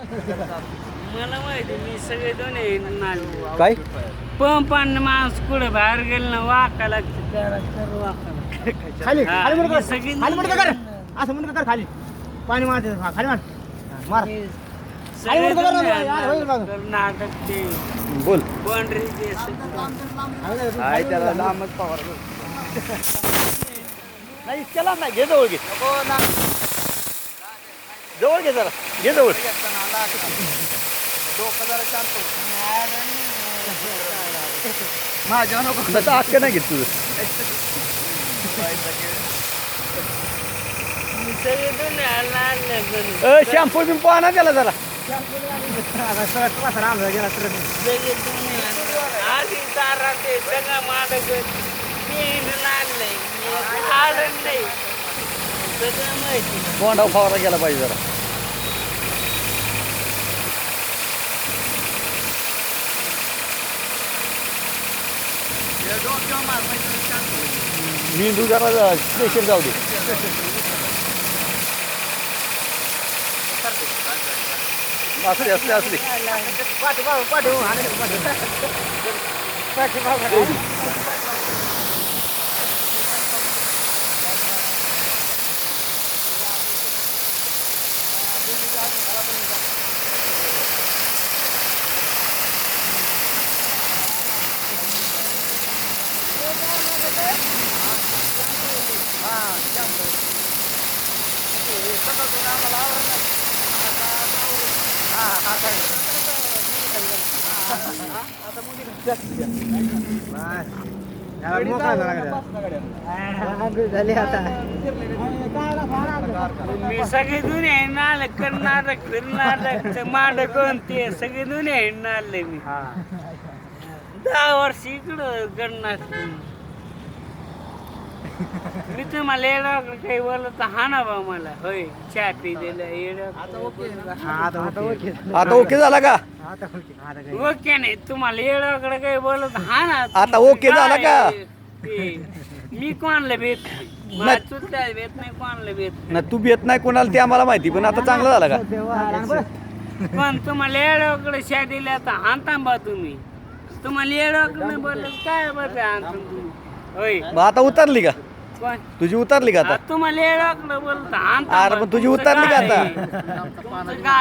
मला माहिती मी सगळे दोन्ही नाले काय पंप आणि माणूस कुठे बाहेर गेलं ना वाका लागते त्याला तर वाका खाली हा, खाली मुंडकं मी कर. सगळी- खाली मुंडकं कर असं मुंडकं कर खाली पाणी मारते हा, खाली मार मार सगळे आई म्हणतो दोन्ही बरं, यार, होईल बघ. कर्नाटक ते बोल बाउंड्री ते काय त्याला लांबच पवार नाही केला नाही घे जवळ घे जवळ घे जरा घे जवळ माझ्या नको तसं हक्क नाही घेत तुझं सगळे दोन्ही आणले शॅम्पू बिंपू आणा त्याला जरा गेला तर सगळे दोन्ही आधी तारा ते सगळं माडक तीन लागले आलं नाही सगळं माहिती तोंडाव फवारा गेला पाहिजे जरा मेंदू जरा स्पेशल जाऊ दे असले असले असले झाली आता मी सगळे दुनिया हिंडाले कर्नाटक कर्नाटक माड कोणते सगळे दुनिया हिंडाले मी 10 वर्ष इकडं कर्नाटक मी तुम्हाला येडं काही बोलत हा ना बा मला होय चहा पी दिलं आता ओके झाला का ओके नाही तुम्हाला येडाकडे काही बोलत हा ना आता ओके झाला का? ते, मी कोणाला भेट मला चुलता भेट नाही कोणाला भेट ना तू भेट नाही कोणाला ते आम्हाला माहिती पण आता चांगलं झालं का पण तुम्हाला येडाकडे शा दिल्या आता आणता बा तुम्ही तुम्हाला येडाकडे बोलत काय बरं आणता तुम्ही होय मग आता उतरली का कोण तुझी उतरली का आता तुम्हाला येडाकडे बोलत आणता अरे पण तुझी उतरली का आता? तुमचं काय